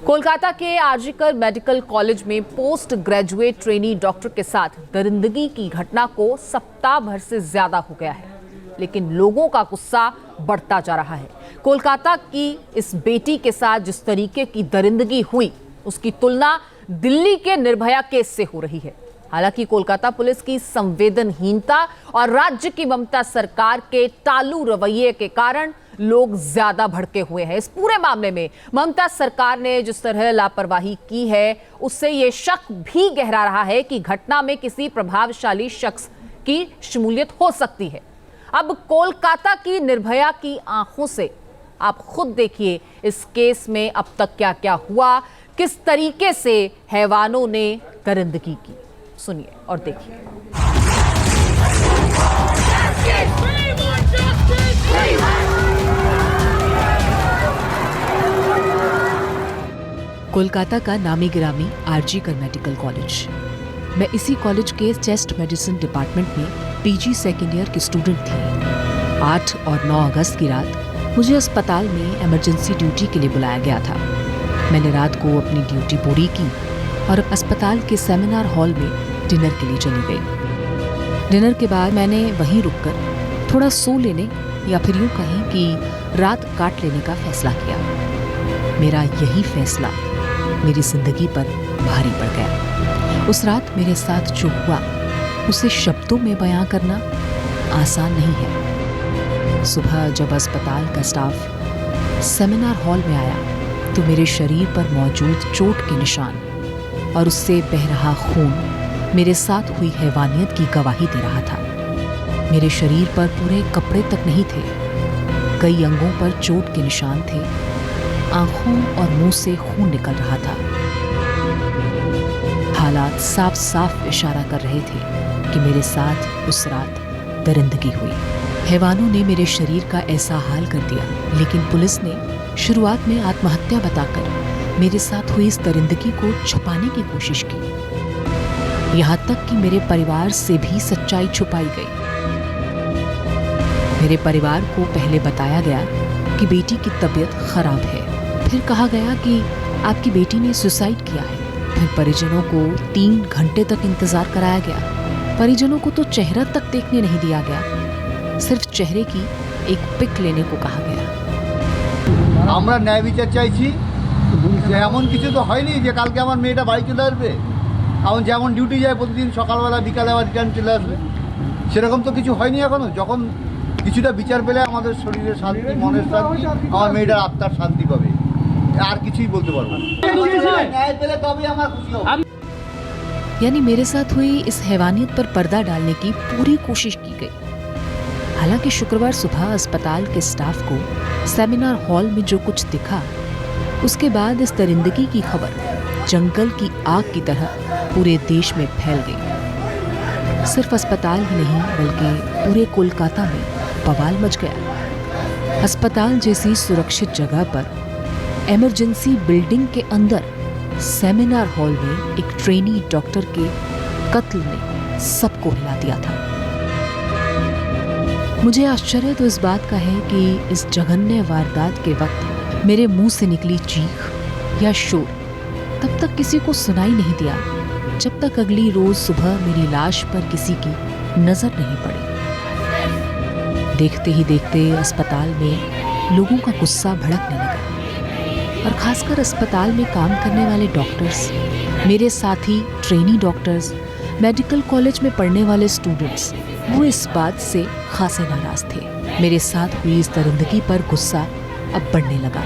कोलकाता के RG Kar medical college में post graduate trainee doctor के साथ दरिंदगी की घटना को सप्ताह भर से ज्यादा हो गया है, लेकिन लोगों का गुस्सा बढ़ता जा रहा है। कोलकाता की इस बेटी के साथ जिस तरीके की दरिंदगी हुई, उसकी तुलना दिल्ली के निर्भया केस से हो रही है। हालांकि कोलकाता पुलिस की संवेदनहीनता और राज्य की ममता सरकार के टालू रवैये के कारण लोग ज्यादा भड़के हुए हैं। इस पूरे मामले में ममता सरकार ने जिस तरह लापरवाही की है, उससे ये शक भी गहरा रहा है कि घटना में किसी प्रभावशाली शख्स की शमूलियत हो सकती है। अब कोलकाता की निर्भया की आंखों से आप खुद देखिए इस केस में अब तक क्या क्या हुआ, किस तरीके से हैवानों ने दरिंदगी की। सुनिए और देखिए। कोलकाता का नामी गिरामी आरजीकर मेडिकल कॉलेज। मैं इसी कॉलेज के चेस्ट मेडिसिन डिपार्टमेंट में पीजी सेकेंड ईयर की स्टूडेंट थी। 8 और 9 अगस्त की रात मुझे अस्पताल में इमरजेंसी ड्यूटी के लिए बुलाया गया था। मैंने रात को अपनी ड्यूटी पूरी की और अस्पताल के सेमिनार हॉल में डिनर के लिए चली गई। डिनर के बाद मैंने वहीं रुककर थोड़ा सो लेने या फिर यूं कहें कि रात काट लेने का फैसला किया। मेरा यही फैसला मेरी जिंदगी पर भारी पड़ गया। उस रात मेरे साथ जो हुआ उसे शब्दों में बयां करना आसान नहीं है। सुबह जब अस्पताल का स्टाफ सेमिनार हॉल में आया तो मेरे शरीर पर मौजूद चोट के निशान और उससे बह रहा खून मेरे साथ हुई हैवानियत की गवाही दे रहा था। मेरे शरीर पर पूरे कपड़े तक नहीं थे, कई अंगों पर चोट के निशान थे, आंखों और मुंह से खून निकल रहा था। हालात साफ साफ इशारा कर रहे थे कि मेरे साथ उस रात दरिंदगी हुई। हैवानों ने मेरे शरीर का ऐसा हाल कर दिया, लेकिन पुलिस ने शुरुआत में आत्महत्या बताकर मेरे साथ हुई इस दरिंदगी को छुपाने की कोशिश की। यहाँ तक कि मेरे परिवार से भी सच्चाई छुपाई गई। मेरे परिवार को पहले बताया गया कि बेटी की तबीयत खराब है, फिर कहा गया कि आपकी बेटी ने सुसाइड किया है। फिर परिजनों को 3 घंटे तक इंतजार कराया गया। परिजनों को तो चेहरा तक देखने नहीं दिया गया, सिर्फ चेहरे की एक पिक लेने को कहा गया। আমরা ন্যায় বিচার চাইছি। এমন কিছু তো হয়নি যে কালকে আমার মেয়েটা বাড়ি চলে আসবে। এখন যেমন ডিউটি যায় প্রতিদিন সকালবেলা বিকালে আবার রিটার্ন চলে আসবে, সেরকম তো কিছু হয়নি এখনো। যখন কিছুটা বিচার পেলে আমাদের শরীরের শান্তি, মনের শান্তি, আমার মেয়েটার আত্মার শান্তি পাবে, আর কিছুই বলতে পারবো না। ন্যায় পেলে তবেই আমার খুশি হবে। यानी मेरे साथ हुई इस हैवानियत पर पर्दा डालने की पूरी कोशिश की गई। हालांकि शुक्रवार सुबह अस्पताल के स्टाफ को सेमिनार हॉल में जो कुछ दिखा, उसके बाद इस दरिंदगी की खबर जंगल की आग की तरह पूरे देश में फैल गई। सिर्फ अस्पताल ही नहीं बल्कि पूरे कोलकाता में बवाल मच गया। अस्पताल जैसी सुरक्षित जगह पर इमरजेंसी बिल्डिंग के अंदर सेमिनार हॉल में एक ट्रेनी डॉक्टर के कत्ल ने सबको हिला दिया था। मुझे आश्चर्य तो इस बात का है कि इस जघन्य वारदात के वक्त मेरे मुंह से निकली चीख या शोर तब तक किसी को सुनाई नहीं दिया, जब तक अगली रोज सुबह मेरी लाश पर किसी की नजर नहीं पड़ी। देखते ही देखते अस्पताल में लोगों का गुस्सा भड़कने लगा और खासकर अस्पताल में काम करने वाले डॉक्टर्स, मेरे साथी ट्रेनी डॉक्टर्स, मेडिकल कॉलेज में पढ़ने वाले स्टूडेंट्स, वो इस बात से खासे नाराज थे। मेरे साथ हुई इस दरिंदगी पर गुस्सा अब बढ़ने लगा।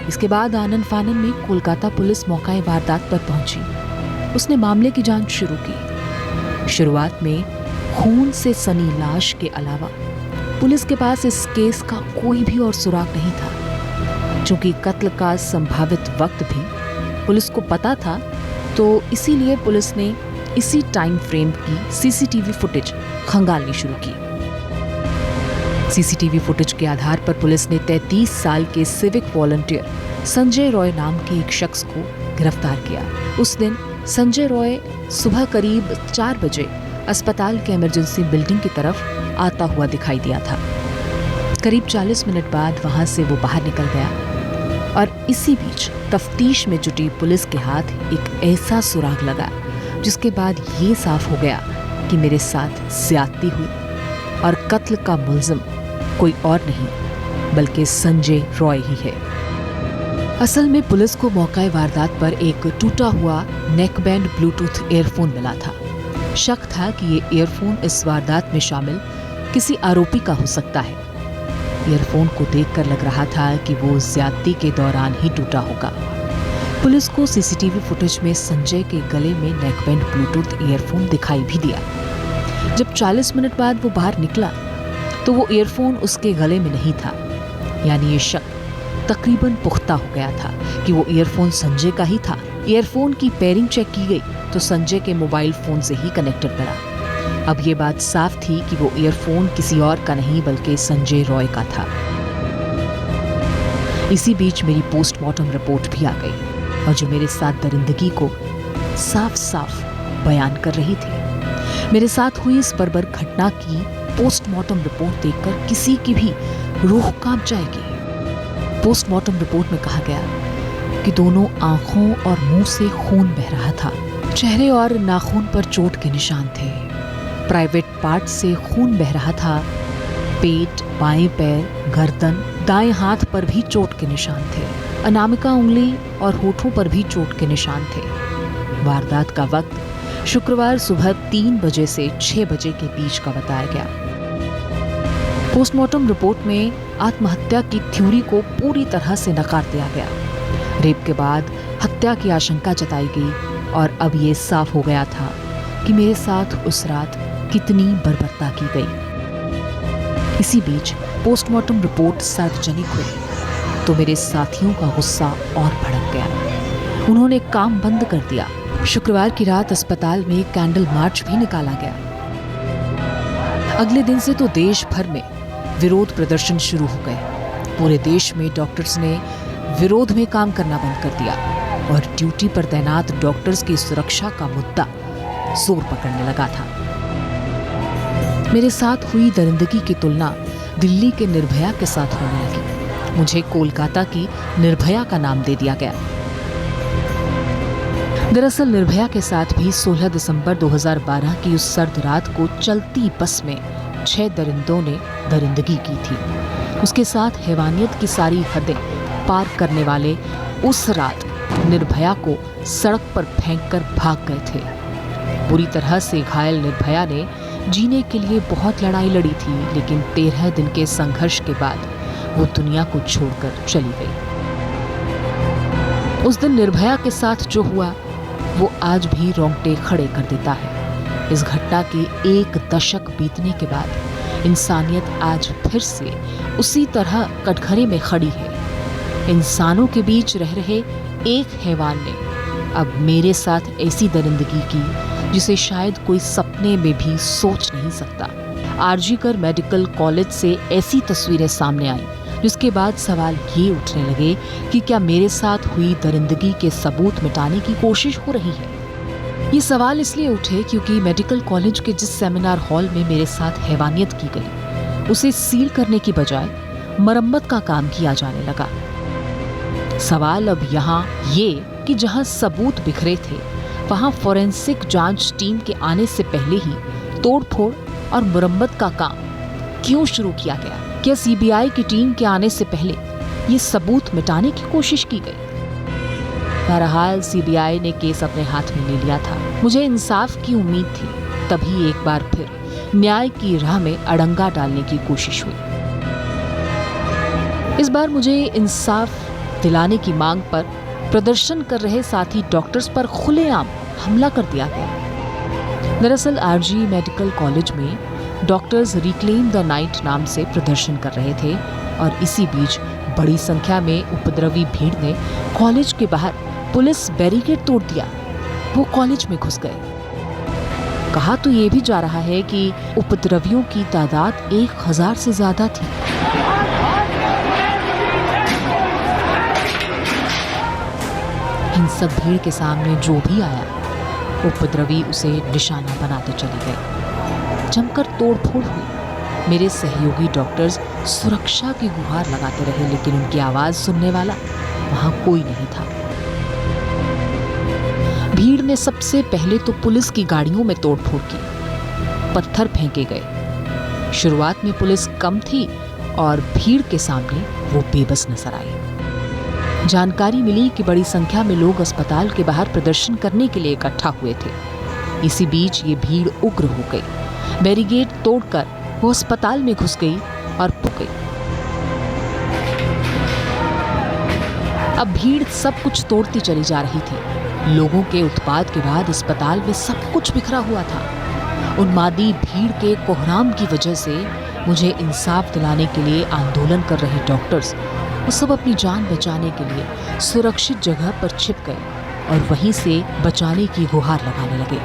इसके बाद आनन फानन में कोलकाता पुलिस मौका वारदात पर पहुंची। उसने मामले की जांच शुरू की। शुरुआत में खून से सनी लाश के अलावा पुलिस के पास इस केस का कोई भी और सुराग नहीं था। चूंकि कत्ल का संभावित वक्त भी पुलिस को पता था, तो इसीलिए पुलिस ने इसी टाइम फ्रेम की सीसीटीवी फुटेज खंगालनी शुरू की। सीसीटीवी फुटेज के आधार पर पुलिस ने 33 साल के सिविक वॉलंटियर संजय रॉय नाम के एक शख्स को गिरफ्तार किया। उस दिन संजय रॉय सुबह करीब 4 बजे अस्पताल के इमरजेंसी बिल्डिंग की तरफ आता हुआ दिखाई दिया था। करीब 40 मिनट बाद वहां से वो बाहर निकल गया और इसी बीच तफ्तीश में जुटी पुलिस के हाथ एक ऐसा सुराग लगा जिसके बाद ये साफ हो गया कि मेरे साथ ज्यादती हुई और कत्ल का मुलजिम कोई और नहीं बल्कि संजय रॉय ही है। असल में पुलिस को मौका वारदात पर एक टूटा हुआ नेकबैंड ब्लूटूथ ईयरफोन मिला था। शक था कि ये ईयरफोन इस वारदात में शामिल किसी आरोपी का हो सकता है। ईयरफोन को देखकर लग रहा था कि वो ज्यादती के दौरान ही टूटा होगा। पुलिस को सीसीटीवी फुटेज में संजय के गले में नेकबैंड ब्लूटूथ ईयरफोन दिखाई भी दिया। जब 40 मिनट बाद वो बाहर निकला तो वो ईयरफोन उसके गले में नहीं था, यानी ये शक तकरीबन पुख्ता हो गया था कि वो ईयरफोन संजय का ही था। ईयरफोन की पेयरिंग चेक की गई तो संजय के मोबाइल फोन से ही कनेक्टेड मिला। अब ये बात साफ थी कि वो ईयरफोन किसी और का नहीं बल्कि संजय रॉय का था। इसी बीच मेरी पोस्टमार्टम रिपोर्ट भी आ गई और जो मेरे साथ दरिंदगी को साफ साफ बयान कर रही थी। मेरे साथ हुई इस बर्बर घटना की पोस्टमार्टम रिपोर्ट देखकर किसी की भी रूह कांप जाएगी। पोस्टमार्टम रिपोर्ट में कहा गया कि दोनों आंखों और मुंह से खून बह रहा था। चेहरे और नाखून पर चोट के निशान थे। प्राइवेट पार्ट से खून बह रहा था। पेट, बाएं पैर, गर्दन, दाएं हाथ पर भी चोट के निशान थे। अनामिका उंगली और होठों पर भी चोट के निशान थे। वारदात का वक्त शुक्रवार सुबह 3 बजे से 6 बजे के बीच का बताया गया। पोस्टमार्टम रिपोर्ट में आत्महत्या की थ्योरी को पूरी तरह से नकार दिया गया। रेप के बाद हत्या की आशंका जताई गई और अब ये साफ हो गया था कि मेरे साथ उस रात कितनी बर्बरता की गई। इसी बीच पोस्टमार्टम रिपोर्ट सार्वजनिक हुई तो मेरे साथियों का गुस्सा और भड़क गया। उन्होंने काम बंद कर दिया। शुक्रवार की रात अस्पताल में कैंडल मार्च भी निकाला गया। अगले दिन से तो देश भर में विरोध प्रदर्शन शुरू हो गए। पूरे देश में डॉक्टर्स ने विरोध में काम करना बंद कर दिया और ड्यूटी पर तैनात डॉक्टर्स की सुरक्षा का मुद्दा जोर पकड़ने लगा था। मेरे साथ हुई दरिंदगी की तुलना दिल्ली के निर्भया के साथ होने लगी। मुझे कोलकाता की निर्भया का नाम दे दिया गया। दरअसल निर्भया के साथ भी 16 दिसंबर 2012 की उस सर्द रात को चलती बस में 6 दरिंदों ने दरिंदगी की थी। उसके साथ हैवानियत की सारी हदें पार करने वाले उस रात निर्भया को सड़क पर फेंककर भाग गए थे। बुरी तरह से घायल निर्भया ने जीने के लिए बहुत लड़ाई लड़ी थी, लेकिन 13 दिन के संघर्ष के बाद वो दुनिया को छोड़कर चली गई। उस दिन निर्भया के साथ जो हुआ वो आज भी रोंगटे खड़े कर देता है। इस घटना के 1 दशक बीतने के बाद इंसानियत आज फिर से उसी तरह कटघरे में खड़ी है। इंसानों के बीच रह रहे एक हैवान ने अब मेरे साथ ऐसी दरिंदगी की जिसे शायद कोई सपने में भी सोच नहीं सकता। आरजीकर मेडिकल कॉलेज से ऐसी तस्वीरें सामने आई जिसके बाद सवाल ये उठने लगे कि क्या मेरे साथ हुई दरिंदगी के सबूत मिटाने की कोशिश हो रही है। ये सवाल इसलिए उठे क्योंकि मेडिकल कॉलेज के जिस सेमिनार हॉल में मेरे साथ हैवानियत की गई उसे सील करने की बजाय मरम्मत का काम किया जाने लगा। सवाल अब यहाँ ये कि जहाँ सबूत बिखरे थे वहाँ फॉरेंसिक जांच टीम के आने से पहले ही तोड़फोड़ और मरम्मत का काम क्यों शुरू किया गया। क्या सीबीआई की टीम के आने से पहले ये सबूत मिटाने की कोशिश की गई? बहरहाल सीबीआई ने केस अपने हाथ में ले लिया था। मुझे इंसाफ की उम्मीद थी, तभी एक बार फिर न्याय की राह में अड़ंगा डालने की कोशिश हुई। इस बार मुझे इंसाफ दिलाने की मांग पर प्रदर्शन कर रहे साथी डॉक्टर्स पर खुलेआम हमला कर दिया गया। दरअसल आरजी मेडिकल कॉलेज में डॉक्टर्स रिक्लेम द नाइट नाम से प्रदर्शन कर रहे थे और इसी बीच बड़ी संख्या में उपद्रवी भीड़ ने कॉलेज के बाहर पुलिस बैरिकेड तोड़ दिया। वो कॉलेज में घुस गए। कहा तो ये भी जा रहा है कि उपद्रवियों की तादाद 1000 से ज्यादा थी। हिंसक भीड़ के सामने जो भी आया उपद्रवी उसे निशाना बनाते चले गए। जमकर तोड़फोड़ हुई। मेरे सहयोगी डॉक्टर्स सुरक्षा की गुहार लगाते रहे, लेकिन उनकी आवाज सुनने वाला वहां कोई नहीं था। भीड़ ने सबसे पहले तो पुलिस की गाड़ियों में तोड़फोड़ की, पत्थर फेंके गए। शुरुआत में पुलिस कम थी और भीड़ के सामने वो बेबस नजर आई। जानकारी मिली कि बड़ी संख्या में लोग अस्पताल के बाहर प्रदर्शन करने के लिए इकट्ठा हुए थे। इसी बीच ये भीड़ उग्र हो गई। बैरिकेड तोड़कर वो अस्पताल में घुस गई और पुक गई। अब भीड़ सब कुछ तोड़ती चली जा रही थी। लोगों के उत्पात के बाद अस्पताल में सब कुछ बिखरा हुआ था। उन्मादी भीड़ के कोहराम की वजह से मुझे इंसाफ दिलाने के लिए आंदोलन कर रहे डॉक्टर्स वो सब अपनी जान बचाने के लिए सुरक्षित जगह पर छिप गए और वहीं से बचाने की गुहार लगाने लगे।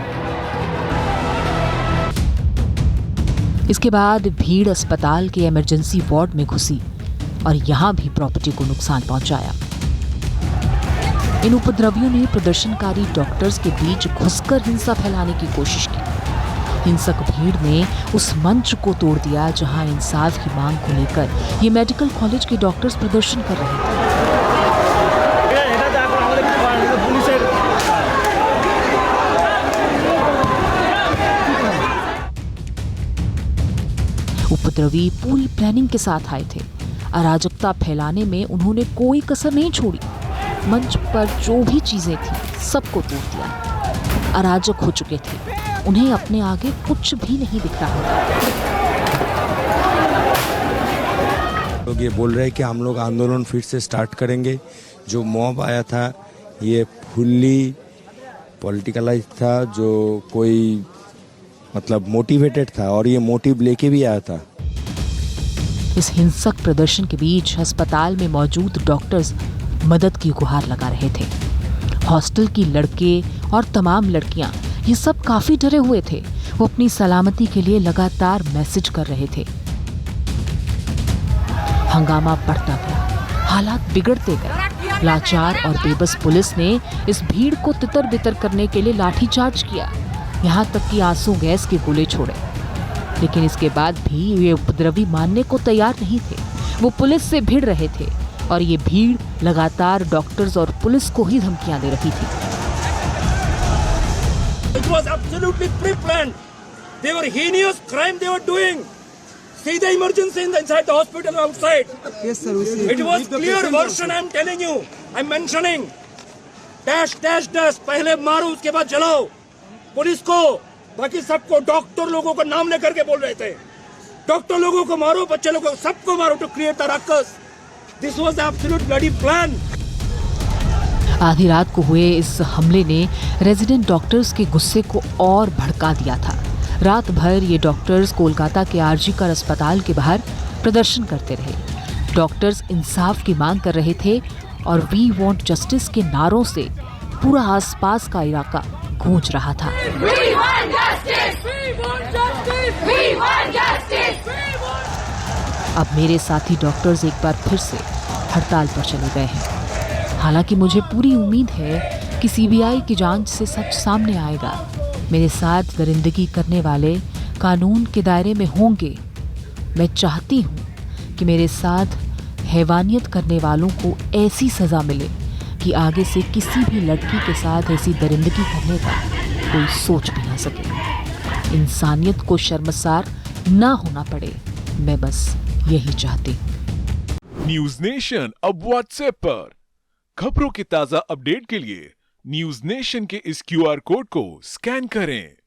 इसके बाद भीड़ अस्पताल के इमरजेंसी वार्ड में घुसी और यहां भी प्रॉपर्टी को नुकसान पहुंचाया। इन उपद्रवियों ने प्रदर्शनकारी डॉक्टर्स के बीच घुसकर हिंसा फैलाने की कोशिश की। हिंसक भीड़ ने उस मंच को तोड़ दिया जहां इंसाफ की मांग को लेकर ये मेडिकल कॉलेज के डॉक्टर्स प्रदर्शन कर रहे थे। उपद्रवी पूरी प्लानिंग के साथ आए थे। अराजकता फैलाने में उन्होंने कोई कसर नहीं छोड़ी। मंच पर जो भी चीजें थी सबको तोड़ दिया। अराजक हो चुके थे, उन्हें अपने आगे कुछ भी नहीं दिख रहा था। लोग ये बोल रहे हैं कि हम लोग आंदोलन फिर से स्टार्ट करेंगे। जो मॉब आया था ये फुल्ली पॉलिटिकलाइज था, जो कोई मतलब मोटिवेटेड था और ये मोटिव लेके भी आया था। इस हिंसक प्रदर्शन के बीच अस्पताल में मौजूद डॉक्टर्स मदद की गुहार लगा रहे थे। हॉस्टल की लड़के और तमाम लड़कियां ये सब काफी डरे हुए थे। वो अपनी सलामती के लिए लगातार मैसेज कर रहे थे। हंगामा बढ़ता गया, हालात बिगड़ते गए। लाचार और बेबस पुलिस ने इस भीड़ को तितर बितर करने के लिए लाठीचार्ज किया, यहाँ तक कि आंसू गैस के गोले छोड़े। लेकिन इसके बाद भी ये उपद्रवी मानने को तैयार नहीं थे। वो पुलिस से भिड़ रहे थे और ये भीड़ लगातार डॉक्टर्स और पुलिस को ही धमकियां दे रही थी। It was absolutely pre-planned. They were heinous crime they were doing. See the emergency inside the hospital and outside. Yes, sir. It was clear version. I'm telling you. I'm mentioning. Dash, dash, dash. पहले मारो उसके बाद जलाओ. Police को, बाकी सबको, doctor लोगों का नाम लेकर के बोल रहे थे. डॉक्टर लोगों को मारो, बच्चे लोगों को, सबको मारो to create the ruckus. This was the absolute bloody plan. आधी रात को हुए इस हमले ने रेजिडेंट डॉक्टर्स के गुस्से को और भड़का दिया था। रात भर ये डॉक्टर्स कोलकाता के आरजीकर अस्पताल के बाहर प्रदर्शन करते रहे। डॉक्टर्स इंसाफ की मांग कर रहे थे और वी वांट जस्टिस के नारों से पूरा आसपास का इलाका गूंज रहा था। अब मेरे साथी डॉक्टर्स एक बार फिर से हड़ताल पर चले गए हैं। हालांकि मुझे पूरी उम्मीद है कि सीबीआई की जांच से सच सामने आएगा। मेरे साथ दरिंदगी करने वाले कानून के दायरे में होंगे। मैं चाहती हूँ कि मेरे साथ हैवानियत करने वालों को ऐसी सज़ा मिले कि आगे से किसी भी लड़की के साथ ऐसी दरिंदगी करने का कोई सोच भी ना सके। इंसानियत को शर्मसार ना होना पड़े, मैं बस यही चाहती हूँ। न्यूज नेशन अब व्हाट्सएप पर खबरों के ताजा अपडेट के लिए न्यूज नेशन के इस क्यूआर कोड को स्कैन करें।